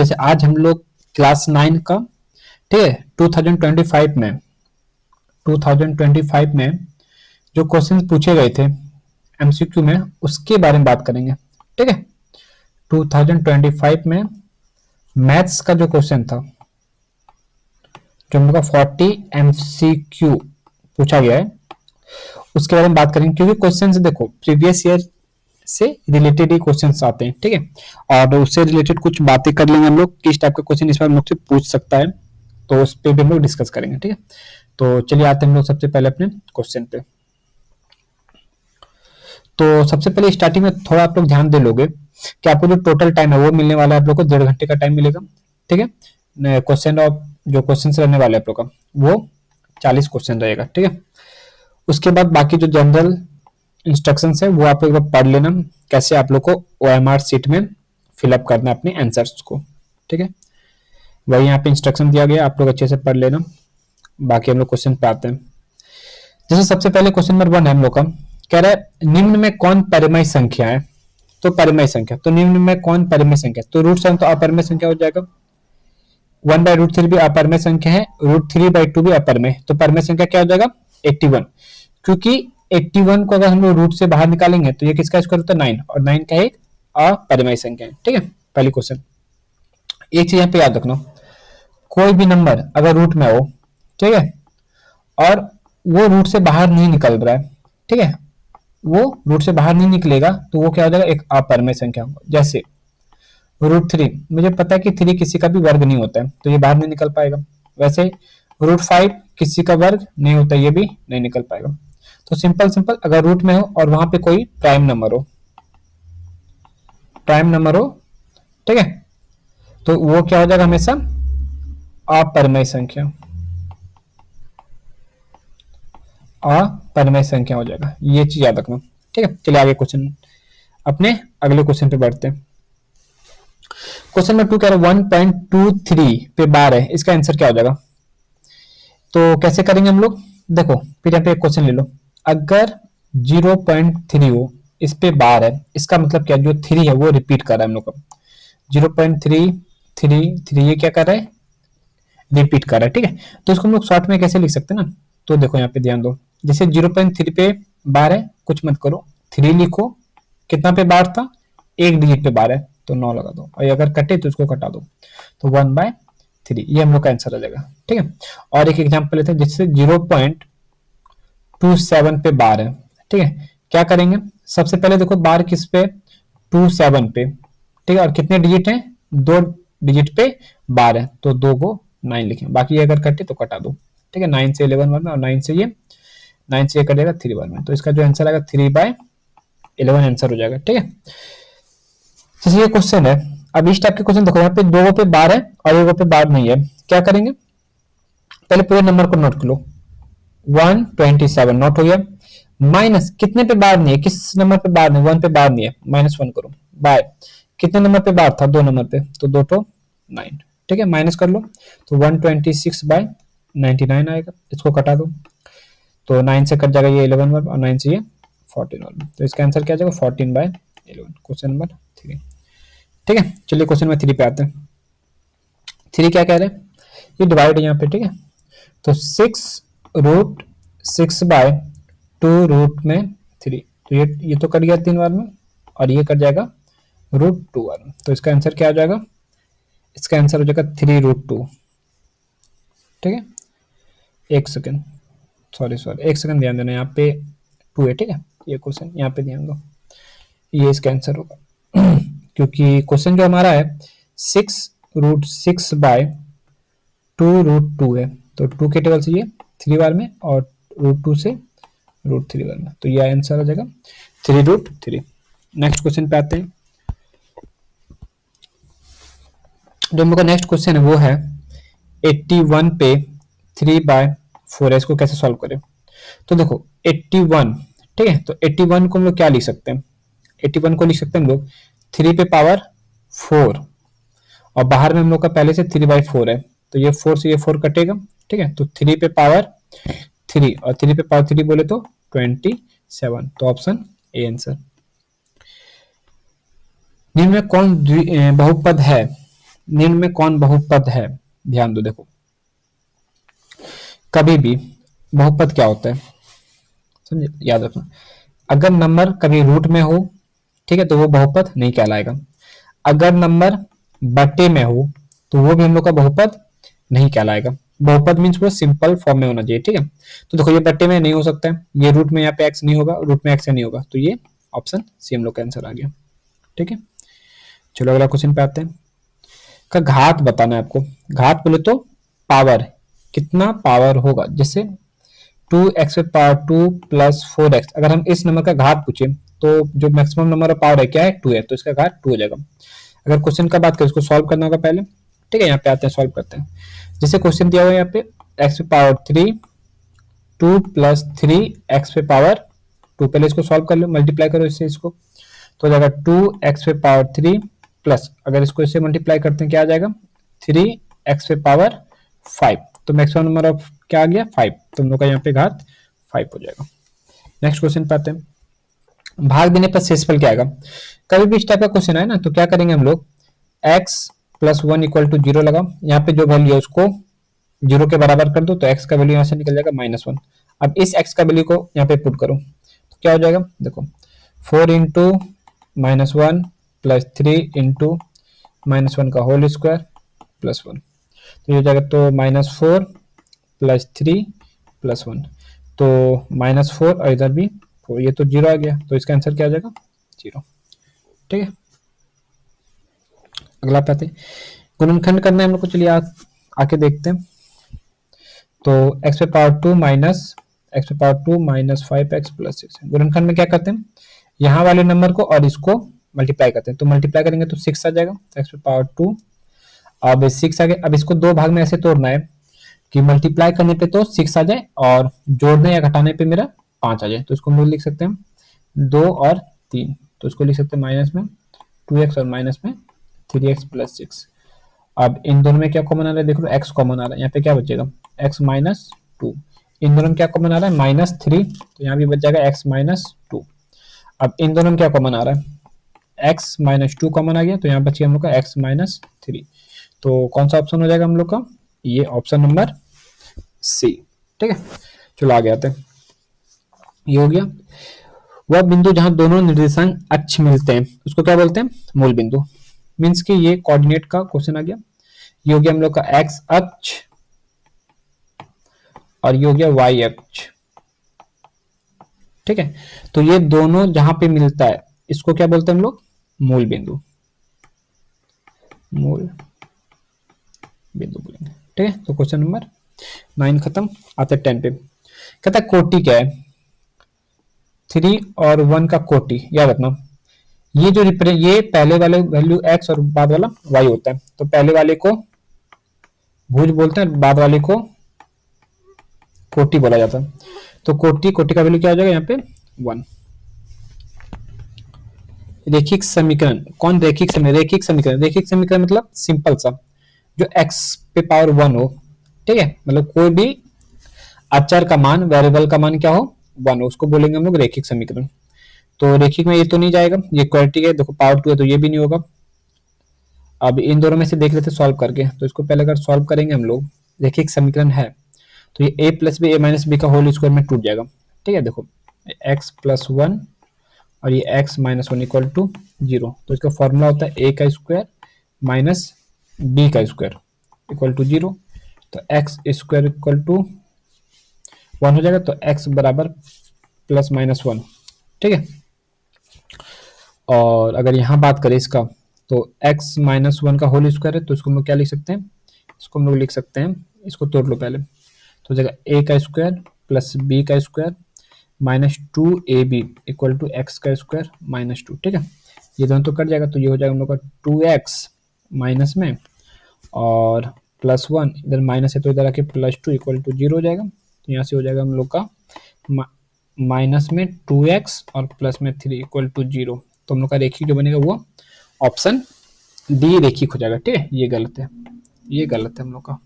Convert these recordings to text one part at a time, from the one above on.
जैसे आज हम लोग क्लास 9 का, ठीक है, 2025 में जो क्वेश्चन पूछे गए थे एमसीक्यू में, उसके बारे में बात करेंगे। ठीक है, 2025 में मैथ्स का जो क्वेश्चन था, जो हम लोग का 40 एमसीक्यू पूछा गया है, उसके बारे में बात करेंगे। क्योंकि क्वेश्चन देखो प्रीवियस ईयर से रिलेटेड ही क्वेश्चंस आते हैं। ठीक है, और उससे रिलेटेड कुछ बातें कर लेंगे हम लोग, किस टाइप का क्वेश्चन इस बार मुझसे पूछ सकता है, तो उस पर भी हम लोग डिस्कस करेंगे। ठीक है, तो चलिए आते हैं हम लोग सबसे पहले अपने क्वेश्चन पे। तो सबसे पहले स्टार्टिंग में थोड़ा आप लोग ध्यान दे लोगे कि आपको जो टोटल टाइम है वो मिलने वाला है आप लोग को 1.5 घंटे का टाइम मिलेगा। ठीक है, क्वेश्चन ऑफ जो क्वेश्चन रहने वाले आप लोग का वो 40 क्वेश्चन रहेगा। ठीक है, उसके बाद बाकी जो जनरल इंस्ट्रक्शंस है वो आप लोग पढ़ लेना, कैसे आप लोग को OMR शीट में फिलअप करना अपने आंसर्स को। ठीक है, वही यहाँ पे इंस्ट्रक्शन दिया गया, आप लोग अच्छे से पढ़ लेना। बाकी हम लोग क्वेश्चन पे आते हैं। जैसे सबसे पहले क्वेश्चन नंबर 1 है हम लोग का, कह रहा है निम्न में कौन परिमेय संख्या है। तो परिमेय संख्या, तो निम्न में कौन परिमेय संख्या, तो √7 तो अपरिमेय संख्या हो जाएगा, 1/√3 भी अपरिमेय संख्या है, √3/2 भी अपरिमेय, तो परिमेय संख्या क्या हो जाएगा 81। क्योंकि 81 को अगर हम लोग रूट से बाहर निकालेंगे तो ये किसका स्क्वायर होता है 9, और 9 का एक अपरिमेय संख्या है। ठीक है, पहली क्वेश्चन। एक चीज यहाँ पे याद रखना, कोई भी नंबर अगर रूट में हो, ठीक है, और वो रूट से बाहर नहीं निकल रहा है, ठीक है, वो रूट से बाहर नहीं निकलेगा तो वो क्या हो जाएगा एक अपरिमेय संख्या। जैसे √3, मुझे पता है कि 3 किसी का भी वर्ग नहीं होता है तो ये बाहर नहीं निकल पाएगा। वैसे √5 किसी का वर्ग नहीं होता, ये भी नहीं निकल पाएगा। तो सिंपल अगर रूट में हो और वहां पे कोई प्राइम नंबर हो, ठीक है, तो वो क्या हो जाएगा हमेशा अपरिमेय संख्या, अपरिमेय संख्या हो जाएगा। ये चीज याद रखना। ठीक है, चलिए आगे क्वेश्चन, अपने अगले क्वेश्चन पे बढ़ते हैं। क्वेश्चन नंबर 2 कह रहा है 1.23 पे बार है, इसका आंसर क्या हो जाएगा। तो कैसे करेंगे हम लोग, देखो फिर यहाँ पे एक क्वेश्चन ले लो, अगर 0.3 हो, इस पे बार है, इसका मतलब क्या, जो 3 है वो रिपीट कर रहा है हम लोग का, 0.333 ये क्या कर रहा है, रिपीट कर रहा है। ठीक है, तो इसको हम लोग शॉर्ट में कैसे लिख सकते हैं ना, तो देखो यहाँ पे ध्यान दो, जैसे 0.3 पे बार है, कुछ मत करो, 3 लिखो, कितना पे बार था, एक डिजिट पे बार है तो 9 लगा दो, और अगर कटे तो इसको कटा दो, तो 1/3 ये हम लोग का आंसर आ जाएगा। ठीक है, और एक एग्जांपल लेते हैं, जिससे 0.27 पे बार है। ठीक है, क्या करेंगे, सबसे पहले देखो बार किस पे, 27 पे, ठीक है, और कितने डिजिट हैं, 2 डिजिट पे बार है, तो 2 को 9 लिखें, बाकी अगर कटे तो कटा दो। ठीक है, 9 से 11 बार में, और 9 से ये कटेगा 3 बार में, तो इसका जो आंसर आएगा 3/11 आंसर हो जाएगा। ठीक है, जैसे ये क्वेश्चन है, अब इस टाइप के क्वेश्चन देखो, यहाँ पे 2 पे बार है और 1 पे बार नहीं है, क्या करेंगे, पहले पूरे नंबर को नोट कर लो, 127 नोट हो गया, माइनस कितने पे बार नहीं है, किस नंबर पे बार नहीं, 1 पे बार नहीं है, -1 करो, बाय कितने नंबर पे बार था, 2 नंबर पे, तो 2 तो 9। ठीक है, माइनस कर लो, तो 126/99 आएगा, इसको कटा दो, तो 9 से कट जाएगा ये 11 बार, और 9 से ये 14 बार, तो इसका आंसर क्या आ जाएगा 14/11, क्वेश्चन नंबर 3। ठीक है, चलिए क्वेश्चन नंबर 3 पे आते हैं। 3 क्या कह रहे हैं, ये डिवाइड है यहाँ पे, ठीक है, तो 6√6/2√3, तो ये तो कट गया 3 बार में, और ये कट जाएगा √2 बार में, तो इसका आंसर क्या आ जाएगा, इसका आंसर हो जाएगा 3√2। ठीक है, एक सेकंड, सॉरी एक सेकंड ध्यान देना, यहाँ पे 2 है। ठीक है, ये क्वेश्चन यहाँ पे ध्यान दो, ये इसका आंसर होगा क्योंकि क्वेश्चन जो हमारा है 6√6/2√2 है, तो 2 के टेबल से ये 3 बार में, और √2 से √3 बार में, तो ये आंसर आ जाएगा 3√3। नेक्स्ट क्वेश्चन पे आते हैं। जो हम लोग का नेक्स्ट क्वेश्चन है वो है 81 पे 3/4 है, इसको कैसे सॉल्व करें। तो देखो 81, ठीक है, तो 81 को हम लोग क्या लिख सकते हैं, 81 को लिख सकते हैं हम लोग 3 पे पावर 4, और बाहर में हम लोग का पहले से 3/4 है, तो ये 4 से ये 4 कटेगा। ठीक है, तो 3 पे पावर 3, और 3 पे पावर 3 बोले तो 27, तो ऑप्शन ए आंसर। निम्न में कौन बहुपद है, निम्न में कौन बहुपद है? ध्यान दो, देखो कभी भी बहुपद क्या होता है समझे, याद रखना। अगर नंबर कभी रूट में हो, ठीक है, तो वो बहुपद नहीं कहलाएगा। अगर नंबर बटे में हो तो वो भी हम लोग का बहुपद नहीं कहलाएगा। बहुपद मीन्स वो सिंपल फॉर्म में होना चाहिए, ठीक है। तो देखो ये बटे में नहीं हो सकता है, ये रूट में यहाँ पे एक्स नहीं होगा, रूट में एक्स नहीं होगा, तो ये ऑप्शन सी हम लोग का आंसर आ गया, ठीक है। चलो अगला क्वेश्चन पे आते हैं। का घात बताना है आपको। घात बोले तो पावर, कितना पावर होगा, जैसे 2x पे पावर 2 प्लस 4x। अगर हम इस नंबर का घात पूछे तो जो मैक्सिमम नंबर ऑफ पावर है क्या है, 2 है, तो इसका घात 2 हो जाएगा। अगर क्वेश्चन का बात करें, इसको सॉल्व करना होगा पहले, ठीक है। यहाँ पे आते हैं, सॉल्व करते हैं। जैसे क्वेश्चन दिया हुआ है यहाँ पे x पे पावर 3 2 प्लस 3 x पे पावर 2, पहले इसको सॉल्व कर लो, मल्टीप्लाई करो इससे इसको, तो हो जाएगा 2x पे पावर 3 प्लस, अगर इसको इससे मल्टीप्लाई करते हैं क्या आ जाएगा, 3x पे पावर 5। तो मैक्सिमम नंबर ऑफ क्या आ गया, 5, तो हम लोग का यहाँ पे घात 5 हो जाएगा। नेक्स्ट क्वेश्चन पे आते हैं। भाग देने पर शेषफल क्या आएगा। कभी भी इस टाइप का क्वेश्चन है ना, तो क्या करेंगे हम लोग, x प्लस 1 इक्वल टू 0 लगाओ, यहाँ पे जो वैल्यू है उसको 0 के बराबर कर दो, तो x का वैल्यू यहाँ से निकल जाएगा -1। अब इस x का वैल्यू को यहाँ पे पुट करो, तो क्या हो जाएगा, देखो 4 इंटू -1 प्लस 3 इंटू -1 का होल स्क्वायर प्लस 1, तो ये हो जाएगा, तो -4 प्लस 3 प्लस 1, तो -4 और इधर भी 4, ये तो 0 आ गया, तो इसका आंसर क्या आ जाएगा, 0, ठीक है। अगला पे आते हैं। गुणनखंड करना है हम लोग को, चलिए आके देखते हैं। तो x पे पावर 2 माइनस एक्स पे पावर 2 माइनस 5x प्लस 6। गुणनखंड में क्या करते हैं, यहाँ वाले नंबर को और इसको मल्टीप्लाई करते हैं, तो मल्टीप्लाई करेंगे तो 6 आ जाएगा, तो x पे पावर 2, अब 6 आ गया। अब इसको दो भाग में ऐसे तोड़ना है कि मल्टीप्लाई करने पे तो 6 आ जाए और जोड़ने या घटाने पे मेरा 5 आ जाए, तो इसको हम लोग लिख सकते हैं 2 और 3, तो इसको लिख सकते हैं माइनस में 2x और माइनस में 3x प्लस 6। अब इन दोनों में क्या कॉमन आ रहा है, देख लो x कॉमन आ रहा है, यहाँ पे क्या बचेगा x माइनस 2, इन दोनों में क्या कॉमन आ रहा है -3, तो यहाँ भी बच जाएगा x माइनस 2। अब इन दोनों में क्या कॉमन आ रहा है, x माइनस 2 कॉमन आ गया, तो यहाँ बचिए हम लोग का x माइनस 3, तो कौन सा ऑप्शन हो जाएगा हम लोग का, ये ऑप्शन नंबर सी, ठीक है। चलो आगे आते हैं। ये हो गया। वह बिंदु जहां दोनों निर्देशांक अक्ष मिलते हैं उसको क्या बोलते हैं, मूल बिंदु। मीन्स कि ये कोऑर्डिनेट का क्वेश्चन आ गया। ये हो गया हम लोग का एक्स अक्ष और ये हो गया वाई अक्ष, ठीक है। तो ये दोनों जहां पे मिलता है इसको क्या बोलते हैं हम लोग, मूल बिंदु, मूल बिंदु बोलेंगे, ठीक है। तो क्वेश्चन नंबर 9 खत्म। आते 10 पे। कहता है कोटि क्या है, 3 और 1 का कोटि, याद रखना। ये पहले वाले वैल्यू x और बाद वाला y होता है, तो पहले वाले को भुज बोलते हैं, बाद वाले को कोटि बोला जाता है। तो कोटि का वैल्यू क्या हो जाएगा यहाँ पे 1। रेखिक समीकरण, कौन रेखिक समीकरण, रेखिक समीकरण मतलब सिंपल सा, जो x पे पावर 1 हो, ठीक है, मतलब कोई भी अचर का मान, वेरिएबल का मान क्या हो 1 हो, उसको बोलेंगे हम लोग रेखिक समीकरण। तो रेखिक में ये तो नहीं जाएगा, ये क्वाड्रेटिक है, देखो पावर 2 है तो ये भी नहीं होगा। अब इन दोनों में से देख लेते सॉल्व करके, तो इसको पहले अगर सॉल्व करेंगे हम लोग, रेखिक समीकरण है तो ये a plus B, a minus B का होल स्क्वायर में टूट जाएगा, ठीक है। देखो x प्लस 1 और ये x माइनस 1 इक्वल टू 0, तो इसका फॉर्मूला होता है a का स्क्वायर माइनस b का स्क्वायर इक्वल टू 0, तो x स्क्वायर इक्वल टू 1 हो जाएगा, तो x बराबर प्लस माइनस 1, ठीक है। और अगर यहाँ बात करें इसका, तो x माइनस 1 का होल स्क्वायर है, तो इसको हम लोग क्या लिख सकते हैं, इसको हम लोग लिख सकते हैं, इसको तोड़ लो पहले, तो जगह a का स्क्वायर प्लस b का square minus 2ab equal to x का स्क्वायर माइनस 2, ठीक है। ये दोनों तो कट जाएगा, तो ये हो जाएगा हम लोग का 2x माइनस में और प्लस 1, इधर माइनस है तो इधर आके प्लस 2 इक्वल टू 0 हो जाएगा, तो यहाँ से हो जाएगा हम लोग का माइनस में 2x और प्लस में 3 इक्वल टू 0, तो हम लोग का रेखिक जो बनेगा वो ऑप्शन डी रेखिक हो जाएगा, ठीक है। ये गलत है, ये गलत है हम लोग का।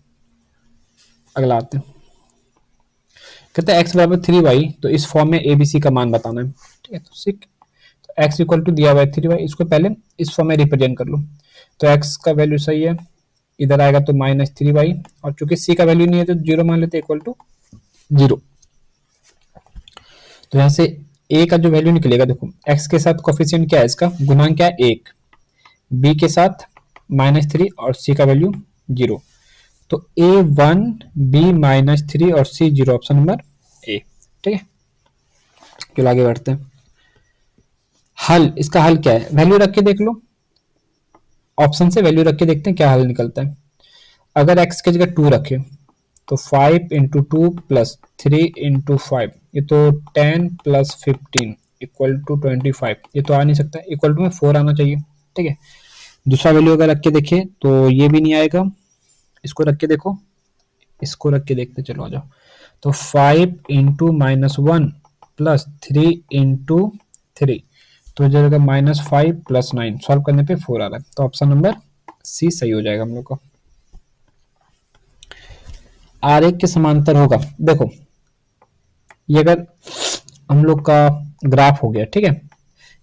अगला आते हैं। कहते हैं x बराबर 3y, तो इस फॉर्म में abc का मान बताना है, ठीक है। तो x इक्वल टू दिया हुआ है 3y, इसको पहले इस फॉर्म में रिप्रेजेंट कर लो। तो x का वैल्यू सही है, इधर आएगा तो -3y, और चूंकि c का वैल्यू नहीं है तो 0 मान लेते इक्वल टू 0। तो यहाँ से a का जो वैल्यू निकलेगा, देखो x के साथ कोफिशिएंट क्या है, इसका गुणांक क्या है 1, b के साथ -3 और c का वैल्यू 0। तो a1 b -3 और c 0, ऑप्शन नंबर ए। ठीक है, चलो आगे बढ़ते हैं। हल, इसका हल क्या है, वैल्यू रख के देख लो, ऑप्शन से वैल्यू रख के देखते हैं क्या हल निकलता है। अगर x की जगह 2 रखे तो 5 इंटू 2 प्लस 3 इंटू 5, ये तो 10 प्लस 15 इक्वल टू 25, ये तो आ नहीं सकता, इक्वल टू में 4 आना चाहिए। ठीक है, दूसरा वैल्यू अगर रख के देखें तो ये भी नहीं आएगा, इसको रख के देखो, इसको रख के देखते, चलो आ जाओ। तो 5 इंटू -1 प्लस 3 इंटू 3, तो जगह -5 प्लस 9, सॉल्व करने पे 4 आ रहा है, तो ऑप्शन नंबर सी सही हो जाएगा हम लोग को। R1 के समांतर होगा, देखो ये अगर हम लोग का ग्राफ हो गया, ठीक है,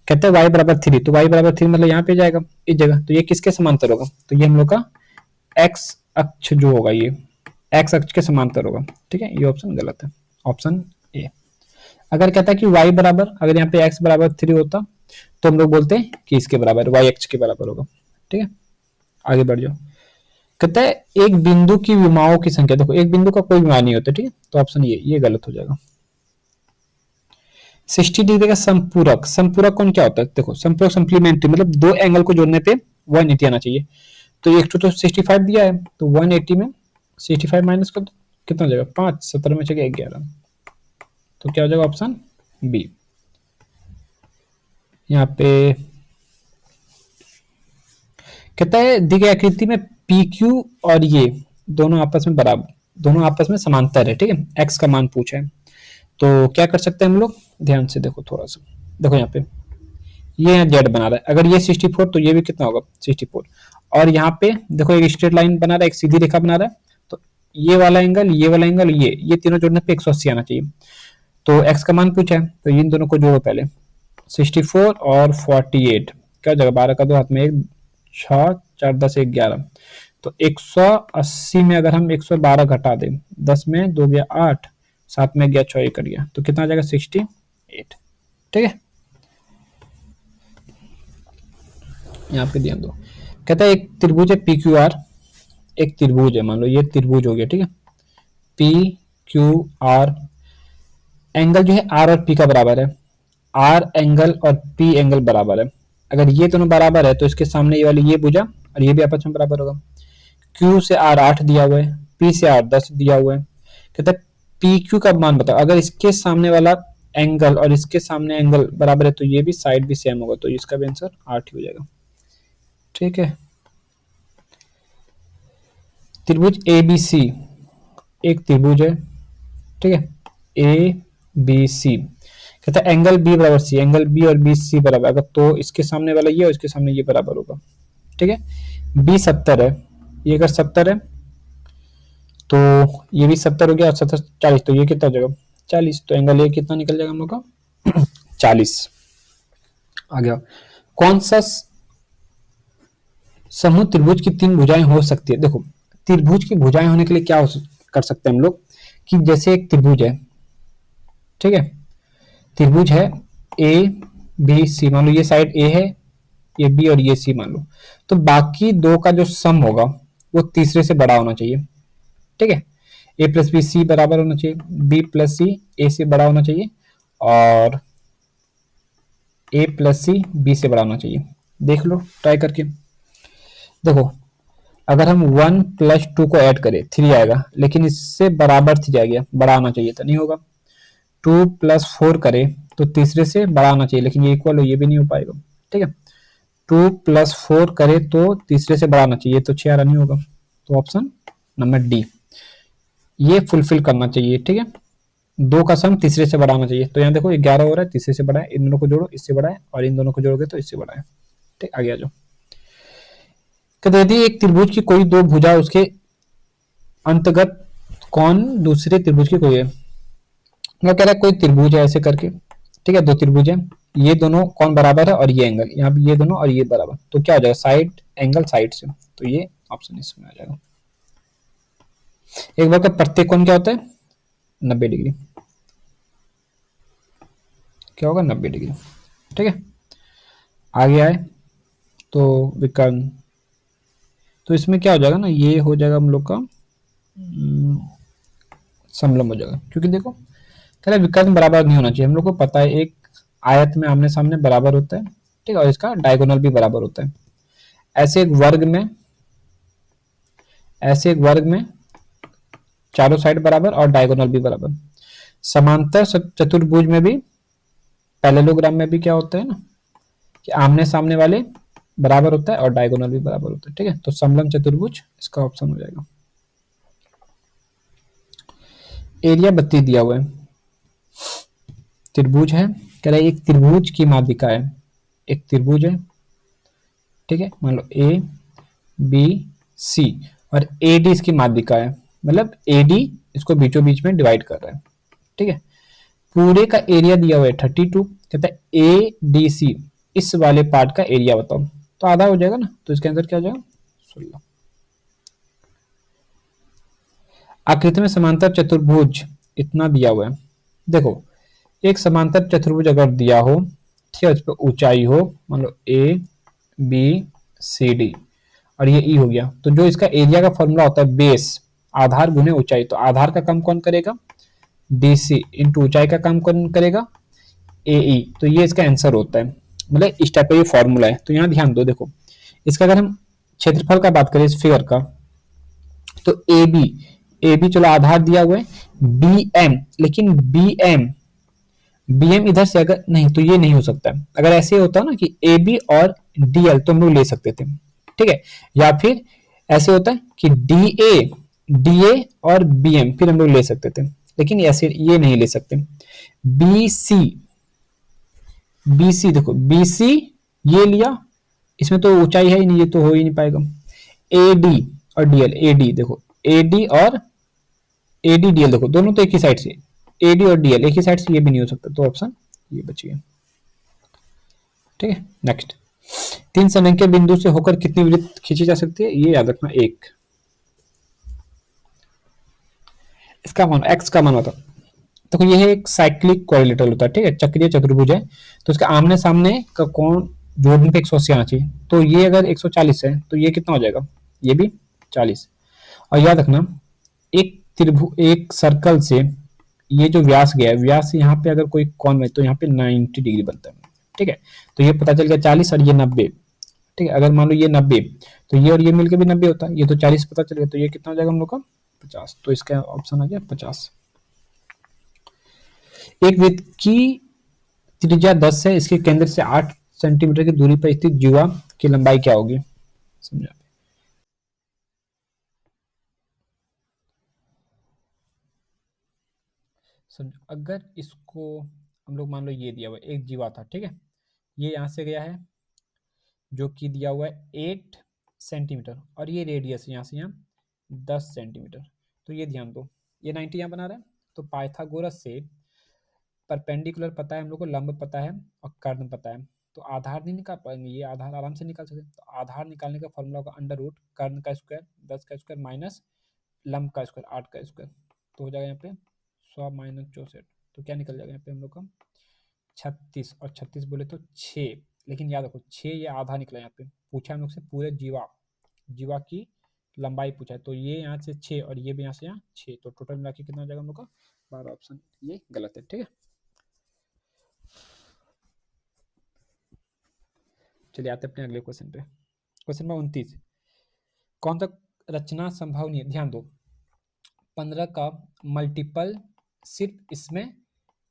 कहते हैं y बराबर 3, तो y बराबर 3 मतलब यहाँ पे जाएगा इस जगह, तो ये किसके समांतर होगा, तो ये हम लोग का x अक्ष जो होगा, ये x अक्ष के समांतर होगा। ठीक है, ये ऑप्शन गलत है, ऑप्शन ए। अगर कहता है कि y बराबर, अगर यहाँ पे x बराबर 3 होता तो हम लोग बोलते हैं कि इसके बराबर, y अक्ष के बराबर होगा। ठीक है, आगे बढ़ जाओ। कहता है एक बिंदु की विमाओं की संख्या, देखो एक बिंदु का कोई विमा नहीं होता, ठीक है, तो ऑप्शन ये गलत हो जाएगा। 60 डिग्री का संपूरक, संपूरक कौन क्या होता है, देखो संपूरक सप्लीमेंट्री, मतलब दो एंगल को जोड़ने पे 180 आना चाहिए। तो एक तो 65 दिया है, तो 180 में 65 माइनस कर दो, कितना हो जाएगा 5, 17 में चलेगा 11, तो क्या हो जाएगा ऑप्शन बी। यहाँ पे कहता है दी गई आकृति में पी क्यू और ये दोनों आपस में बराबर, दोनों आपस में समांतर है। ठीक है, एक्स का मान पूछा है, तो क्या कर सकते हैं हम लोग, ध्यान से देखो थोड़ा सा, देखो यहाँ पे ये यहाँ जेड बना रहा है, अगर ये 64 तो ये भी कितना होगा 64, और यहाँ पे देखो एक स्ट्रेट लाइन बना रहा है, एक सीधी रेखा बना रहा है, तो ये वाला एंगल, ये वाला एंगल, ये तीनों जोड़ने पे 180 आना चाहिए। तो एक्स का मान पूछा है, तो इन दोनों को जोड़ो पहले, 64 और 48, क्या जगह 12 का 2 हाथ में 1, 6 4 10 1 11, तो 180 में अगर हम 112 घटा दें, 10 में 2 गया 8, 7 में गया 6 कर गया, तो कितना आ जाएगा 68। ठीक है, यहाँ पे ध्यान दो, कहता है एक त्रिभुज है पी क्यू आर, एक त्रिभुज है, मान लो ये त्रिभुज हो गया, ठीक है, पी क्यू आर, एंगल जो है आर और पी का बराबर है, आर एंगल और पी एंगल बराबर है। अगर ये दोनों बराबर है तो इसके सामने ये वाली ये भुजा और ये भी आपस में बराबर होगा। क्यू से आर 8 दिया हुआ है, पी से आर 10 दिया हुआ है। कहता है पी क्यू का मान बताओ, अगर इसके सामने वाला एंगल और इसके सामने एंगल बराबर है तो ये भी साइड भी सेम होगा, तो इसका भी आंसर 8 ही हो जाएगा। ठीक है, त्रिभुज ए बी सी, एक त्रिभुज है, ठीक है, ए बी सी, कहता है एंगल बी बराबर सी, एंगल बी और बी सी बराबर, अगर तो इसके सामने वाला ये और इसके सामने ये बराबर होगा। ठीक है, बी 70 है, ये अगर 70 है तो ये भी 70 हो गया, और 70 40, तो ये कितना हो जाएगा 40, तो एंगल ए कितना निकल जाएगा हम लोग का 40। आ गया, कौन सा समूह त्रिभुज की 3 भुजाएं हो सकती है। देखो त्रिभुज की भुजाएं होने के लिए क्या कर सकते हैं हम लोग, कि जैसे एक त्रिभुज है, ठीक है, त्रिभुज है ए बी सी, मान लो ये साइड ए है, ये बी और ये सी मान लो, तो बाकी दो का जो सम होगा वो तीसरे से बड़ा होना चाहिए। ठीक है, ए प्लस बी सी बराबर होना चाहिए, बी प्लस सी ए से बड़ा होना चाहिए, और ए प्लस सी बी से बड़ा होना चाहिए। देख लो ट्राई करके, देखो अगर हम 1 प्लस 2 को ऐड करें 3 आएगा, लेकिन इससे बराबर 3 आ गया, बड़ा आना चाहिए था, नहीं होगा। 2 प्लस 4 करें तो तीसरे से बड़ा आना चाहिए, लेकिन ये इक्वल हो, ये भी नहीं हो पाएगा। ठीक है, 2 प्लस 4 करें तो तीसरे से बड़ा आना चाहिए, तो 6 आ रहा नहीं होगा, तो ऑप्शन नंबर डी ये फुलफिल करना चाहिए। ठीक है, 2 का सम तीसरे से बड़ा आना चाहिए, तो यहाँ देखो 11 हो रहा है, तीसरे से बड़ा है, इन दोनों को जोड़ो इससे बड़ा है, और इन दोनों को जोड़ोगे तो इससे बड़ा है। ठीक, आगे आ जाओ। कहते यदि एक त्रिभुज की कोई दो भुजा उसके अंतर्गत कौन दूसरे त्रिभुज की कोई है, मैं कह रहा है कोई त्रिभुज है ऐसे करके, ठीक है, दो त्रिभुज है, ये दोनों कौन बराबर है और ये एंगल यहाँ पे ये दोनों और ये बराबर, तो क्या हो जाएगा साइड एंगल साइड से, तो ये ऑप्शन इसमें आ जाएगा। एक बार का प्रत्येक कोण क्या होता है 90 डिग्री, क्या होगा 90 डिग्री। ठीक है, आगे आए तो विकर्ण, तो इसमें क्या हो जाएगा ना, ये हो जाएगा हम लोग का समलंब हो जाएगा, क्योंकि देखो कह रहा है विकर्ण बराबर नहीं होना चाहिए, हम लोग को पता है एक आयत में आमने सामने बराबर होता है, ठीक है, और इसका डायगोनल भी बराबर होता है। ऐसे एक वर्ग में, ऐसे एक वर्ग में चारों साइड बराबर और डायगोनल भी बराबर। समांतर चतुर्भुज में भी, पैरेललोग्राम में भी क्या होता है ना कि आमने सामने वाले बराबर होता है और डायगोनल भी बराबर होता है। ठीक है, तो समलंब चतुर्भुज इसका ऑप्शन हो जाएगा। एरिया 32 दिया हुआ है, त्रिभुज है, कह रहा है एक त्रिभुज की माध्यिका है, एक त्रिभुज है, ठीक है, मान लो ए बी सी, और ए डी इसकी माध्यिका है, मतलब ए डी इसको बीचों बीच में डिवाइड कर रहा है। ठीक है, पूरे का एरिया दिया हुआ है 32, कहता है ए डी सी इस वाले पार्ट का एरिया बताओ, तो आधा हो जाएगा ना, तो इसके आंसर क्या हो जाएगा 16। आकृति में समांतर चतुर्भुज इतना दिया हुआ है, देखो एक समांतर चतुर्भुज अगर दिया हो, ठीक है, उस पर ऊंचाई हो मान लो ए बी सी डी और ये ई हो गया, तो जो इसका एरिया का फॉर्मूला होता है बेस, आधार गुने ऊंचाई, तो आधार का काम कौन करेगा डी सी इंटू ऊंचाई का काम कौन करेगा ए ई, तो ये इसका आंसर होता है, मतलब इस टाइप का ये फॉर्मूला है। तो यहाँ ध्यान दो, देखो इसका अगर हम क्षेत्रफल का बात करें इस फिगर का, तो ए बी चलो आधार दिया हुआ है, बी एम, लेकिन बी एम इधर से अगर नहीं तो ये नहीं हो सकता है। अगर ऐसे होता ना कि ए बी और डी एल तो हम लोग ले सकते थे, ठीक है, या फिर ऐसे होता है कि डी ए और बी एम फिर हम लोग ले सकते थे, लेकिन ऐसे ये नहीं ले सकते। बी सी देखो बी सी ये लिया, इसमें तो ऊंचाई है ही नहीं, ये तो हो ही नहीं पाएगा। ए डी और डीएल, ए डी देखो ए डी और ए डी डीएल देखो दोनों तो एक ही साइड से, ए डी और डीएल एक ही साइड से, ये भी नहीं हो सकता, तो ऑप्शन ये बच गया। ठीक है, नेक्स्ट, तीन संरेखीय बिंदु से होकर कितनी वृत्त खींची जा सकती है, ये याद रखना एक। इसका मान एक्स का मान बताओ, देखो ये है एक साइक्लिक कोरिलेटरल होता है, ठीक है, चक्रीय चतुर्भुज है, तो इसका आमने सामने का कोण जोड़ने पे 180 आना चाहिए, तो ये अगर 140 है तो ये कितना हो जाएगा, ये भी 40। और याद रखना एक त्रिभुज एक सर्कल से ये जो व्यास गया है, व्यास से यहाँ पे अगर कोई कोण है तो यहाँ पे 90 डिग्री बनता है। ठीक है, तो ये पता चल गया 40 और ये 90। ठीक है, अगर मान लो ये 90 तो ये और ये मिलकर भी 90 होता है, ये तो 40 पता चल गया, तो ये कितना हो जाएगा हम लोग का 50, तो इसका ऑप्शन आ गया 50। एक वृत्त की त्रिज्या 10 है, इसके केंद्र से 8 सेंटीमीटर की दूरी पर स्थित जीवा की लंबाई क्या होगी, समझा। समझो अगर इसको हम लोग मान लो ये दिया हुआ है एक जीवा था, ठीक है, ये यहाँ से गया है जो कि दिया हुआ है 8 सेंटीमीटर, और ये रेडियस यहाँ से यहाँ 10 सेंटीमीटर, तो ये ध्यान दो ये 90 यहाँ बना रहा है, तो पाइथागोरस से परपेंडिकुलर पता है हम लोग को, लंब पता है और कर्ण पता है, तो आधार नहीं निकाल पाएंगे, ये आधार आराम से निकाल सकते हैं, तो आधार निकालने का फॉर्मूला होगा अंडर रूट कर्ण का स्क्वायर 10 का स्क्वायर माइनस लंब का स्क्वायर 8 का स्क्वायर, तो हो जाएगा यहाँ पे 100 माइनस 64, तो क्या निकल जाएगा यहाँ पे हम लोग का 36, और 36 बोले तो 6, लेकिन याद रखो 6 ये आधा निकला, यहाँ पे पूछा हम लोग से पूरे जीवा की लंबाई पूछा है, तो ये यहाँ से 6 और ये भी यहाँ से यहाँ 6, तो टोटल मिला के कितना हो जाएगा हम लोग का 12, ऑप्शन ये गलत है। ठीक है, चलिए आते अपने अगले क्वेश्चन पे, क्वेश्चन नंबर 29, कौन सा रचना संभव नहीं है, ध्यान दो 15 का मल्टीपल सिर्फ इसमें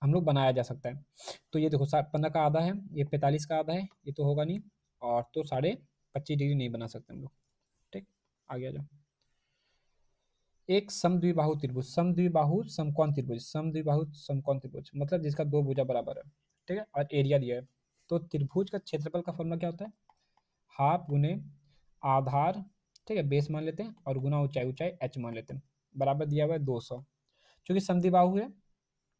हम लोग बनाया जा सकता है, तो ये देखो 15 का आधा है, ये 45 का आधा है, ये तो होगा नहीं, और तो 25.5 डिग्री नहीं बना सकते हम लोग। ठीक, आगे आ जाओ, एक समद्विबाहु त्रिभुज, समद्विबाहु समकोण त्रिभुज, समद्विबाहु समकोण त्रिभुज मतलब जिसका दो भुजा बराबर है, ठीक है, और एरिया दिया है, तो त्रिभुज का क्षेत्रफल का फॉर्मूला क्या होता है, हाफ गुने आधार, ठीक है, बेस मान लेते हैं, और गुना ऊंचाई, ऊंचाई एच मान लेते हैं, बराबर दिया हुआ है 200, क्योंकि समद्विबाहु है,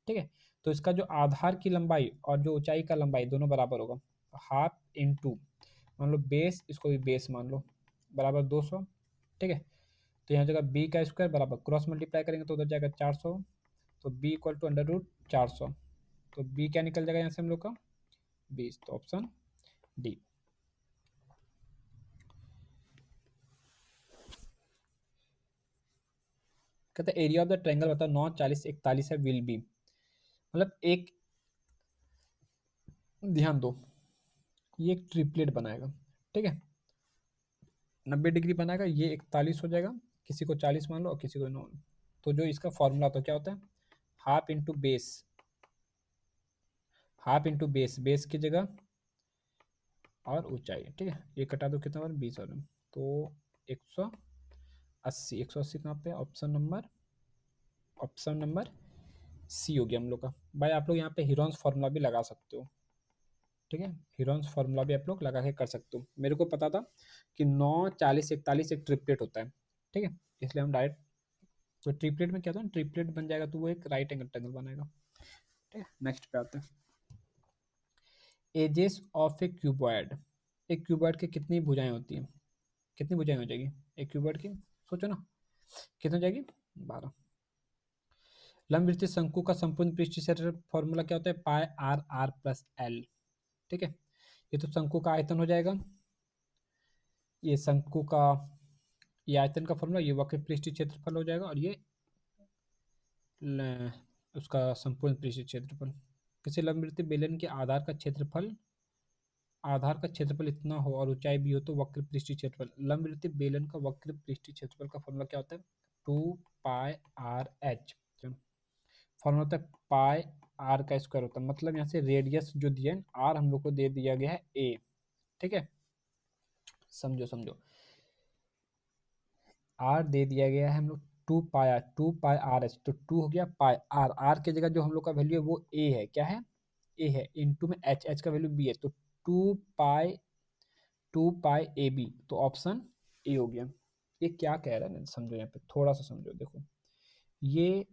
ठीक है, तो इसका जो आधार की लंबाई और जो ऊंचाई का लंबाई दोनों बराबर होगा, हाफ इंटू मान लो बेस, इसको भी बेस मान लो, बराबर 200, ठीक है। तो यहाँ जगह बी का स्क्वायर बराबर क्रॉस मल्टीप्लाई करेंगे तो उधर जाएगा 400, तो B equal to under root 400। तो बी क्या निकल जाएगा यहाँ से हम लोग का 20, तो ऑप्शन डी। कहते हैं एरिया ऑफ द ट्रायंगल बताओ, 9, 40, 41 है, विल बी, मतलब एक, ध्यान दो, ये एक ट्रिपलेट बनाएगा, ठीक है, 90 डिग्री बनाएगा, ये 41 हो जाएगा, किसी को 40 मान लो और किसी को 9। तो जो इसका फॉर्मूला तो क्या होता है, half into base, half into base, base की जगह और ऊंचाई, ठीक है, ये कटा दो कितना बार 20 और तो 180, 180 कहाँ पे, ऑप्शन नंबर सी हो गया हम लोग का। भाई आप लोग यहाँ पे हीरोन्स फार्मूला भी लगा सकते हो, ठीक है, हीरोन्स फार्मूला भी आप लोग लगा के कर सकते हो। मेरे को पता था कि 9, 40, 41 एक ट्रिपलेट होता है, ठीक है, इसलिए हम डायरेक्ट, तो ट्रिपलेट में क्या होता है, ट्रिपलेट बन जाएगा तो वो एक राइट एंगल ट्रायंगल बनेगा, ठीक है। नेक्स्ट पे आते हैं, एजेस ऑफ ए क्यूबॉइड, एक क्यूबॉइड की कितनी भुजाएं होती हैं, कितनी भुजाएं हो जाएगी एक क्यूबॉइड की, सोचो ना, कितनी हो जाएगी, 12। लंबवृत्तीय शंकु का संपूर्ण पृष्ठीय क्षेत्र फॉर्मूला क्या होता है, पाई आर आर प्लस एल, ठीक है। ये तो शंकु का आयतन हो जाएगा, ये शंकु का, ये आयतन का फॉर्मूला, ये वक्र पृष्ठीय क्षेत्रफल हो जाएगा, और ये उसका संपूर्ण पृष्ठीय क्षेत्रफल। किसी लंबवृत्तीय बेलन के आधार का क्षेत्रफल इतना हो और ऊंचाई भी हो तो वक्र पृष्ठीय क्षेत्रफल, लंबवृत्तीय बेलन का वक्र पृष्ठीय क्षेत्रफल का फॉर्मूला क्या होता है, 2πr/h। फॉर्मूला होता है पाई आर का स्क्वायर होता है, मतलब यहाँ से रेडियस जो दिया है आर हम लोग को दे दिया गया है ए, ठीक है, समझो समझो, आर दे दिया गया है हम लोग 2πr/h, तो 2 हो गया पाई आर, आर की जगह जो हम लोग का वैल्यू है वो ए है, क्या है, ए है, इनटू में एच, एच का वैल्यू बी है, तो 2π ए बी, तो ऑप्शन ए हो गया। ये क्या कह रहा है ना, समझो यहाँ पे थोड़ा सा समझो, देखो ये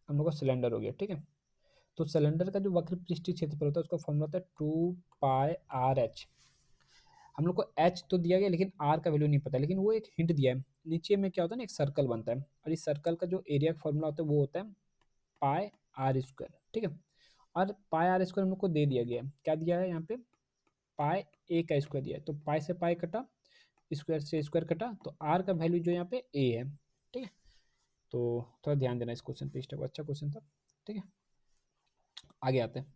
हम लोग का सिलेंडर हो गया, ठीक है, तो सिलेंडर का जो वक्र पृष्ठीय क्षेत्रफल होता है उसका फॉर्मूला होता है 2πr/h। हम लोग को एच तो दिया गया लेकिन आर का वैल्यू नहीं पता, लेकिन वो एक हिंट दिया है, नीचे में क्या होता है ना, एक सर्कल बनता है, और इस सर्कल का जो एरिया का फॉर्मूला होता है वो होता है पाई आर स्क्वायर, ठीक है। और पाई आर स्क्वायर हम लोग को दे दिया गया है, क्या दिया है यहाँ पे, पाई ए का स्क्वायर दिया है, तो पाई से पाई कटा, स्क्वायर से स्क्वायर कटा, तो आर का वैल्यू जो यहाँ पे ए है, ठीक है। तो थोड़ा ध्यान देना इस क्वेश्चन पे, स्टेप अच्छा क्वेश्चन था, ठीक है। आगे आते हैं,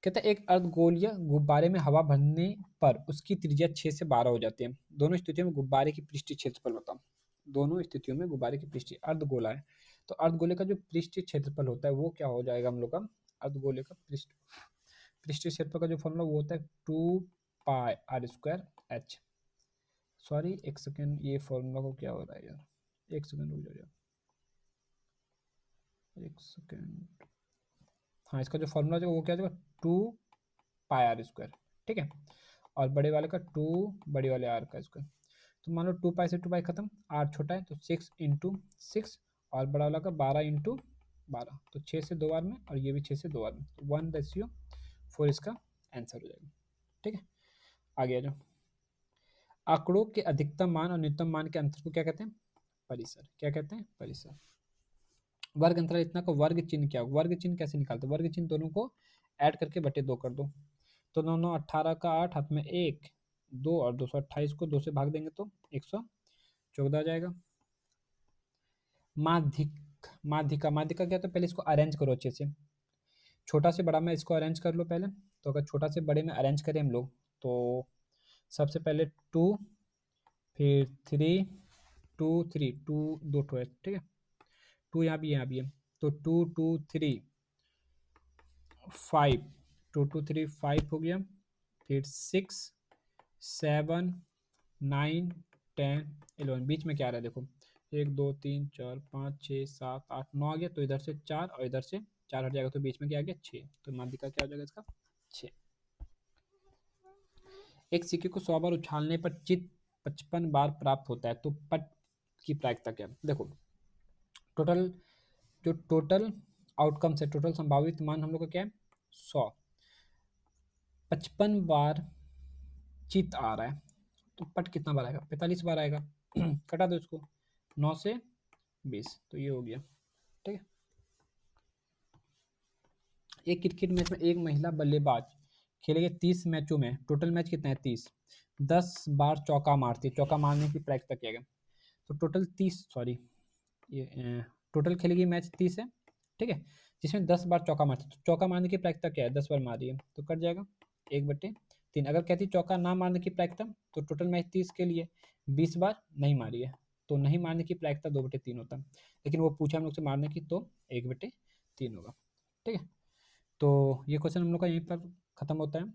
कहता है एक अर्धगोलीय गुब्बारे में हवा भरने पर उसकी त्रिज्या 6 से 12 हो जाती है, दोनों स्थितियों में गुब्बारे की पृष्ठीय क्षेत्रफल बताओ, दोनों स्थितियों में गुब्बारे की पृष्ठीय, अर्धगोला है तो अर्धगोले का जो पृष्ठीय क्षेत्रफल होता है वो क्या हो जाएगा हम लोग का, अर्धगोले का पृष्ठीय क्षेत्रफल का जो फॉर्मूला वो होता है 2πr²h। सॉरी एक सेकेंड, ये फॉर्मूला को क्या हो रहा है यार, एक सेकेंड रुक जाओ यार, एक सेकेंड, हाँ इसका जो फॉर्मूला जो वो क्या होगा 2πr², ठीक है, और बड़े वाले का 2 बड़े वाले आर का स्क्वायर, तो मान लो 2π से 2π खत्म, आर छोटा है तो 6 × 6, और बड़ा वाला का 12 × 12, तो 6 से 2 बार में और ये भी 6 से 2 बार में, तो 1/4 इसका आंसर हो जाएगा, ठीक है। आगे आ जाओ, आंकड़ों के अधिकतम मान और न्यूनतम मान के अंतर को क्या कहते हैं, परिसर, क्या कहते हैं, परिसर। वर्ग अंतराल इतना का वर्ग चिन्ह क्या, वर्ग चिन्ह कैसे निकालते हैं, वर्ग चिन्ह दोनों को ऐड करके बटे 2 कर दो, तो 9 9 18 का 8, हाथ में 1 2, और 228 को 2 से भाग देंगे तो 114 आ जाएगा। माध्यिक, माध्यिका, माध्यिका क्या, तो पहले इसको अरेंज करो अच्छे से, छोटा से बड़ा में इसको अरेंज कर लो पहले, तो अगर छोटा से बड़े में अरेंज करें हम लोग तो सबसे पहले 2, फिर 3, 2 3, 2 दो ठो है, ठीक है, 2 यहाँ भी है, तो 2 2 3 5, 2 2 3 5 हो गया, फिर 6 7 9 10 11, बीच में क्या आ रहा है देखो, 1 2 3 4 5 6 7 8 9 आ गया, तो इधर से 4 और इधर से 4 हट जाएगा, तो बीच में क्या आ गया 6, तो माध्यिका क्या हो जाएगा इसका 6। एक सिक्के को 100 बार उछालने पर चित 55 बार प्राप्त होता है, तो पट की प्रायिकता क्या है, देखो टोटल, जो टोटल आउटकम्स है, टोटल संभावित मान हम लोग का क्या है 100, 55 बार चित आ रहा है, तो पट कितना बार आएगा, 45 बार आएगा। कटा दो इसको, 9 से 20, तो ये हो गया। ठीक है, एक क्रिकेट मैच में एक महिला बल्लेबाज खेलेंगे 30 मैचों में, टोटल मैच कितना है 30, 10 बार चौका मारती है, चौका मारने की प्रायिकता किया गया, तो टोटल 30, सॉरी ये टोटल खेलेगी मैच 30 है। ठीक है, जिसमें 10 बार चौका मारती है, तो चौका मारने की प्रायिकता क्या है, 10 बार मारी है तो कट जाएगा 1/3। अगर कहती चौका ना मारने की प्रायिकता, तो टोटल मैच 30 के लिए 20 बार नहीं मारी है, तो नहीं मारने की प्रायिकता 2/3 होता है, लेकिन वो पूछा हम लोग से मारने की, तो 1/3 होगा। ठीक है, तो ये क्वेश्चन हम लोग का यहीं पर ख़त्म होता है।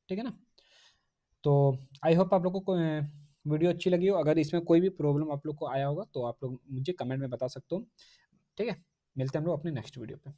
ठीक है ना, तो आई होप आप लोगों को वीडियो अच्छी लगी हो। अगर इसमें कोई भी प्रॉब्लम आप लोग को आया होगा तो आप लोग मुझे कमेंट में बता सकते हो। ठीक है, मिलते हैं हम लोग अपने नेक्स्ट वीडियो पे।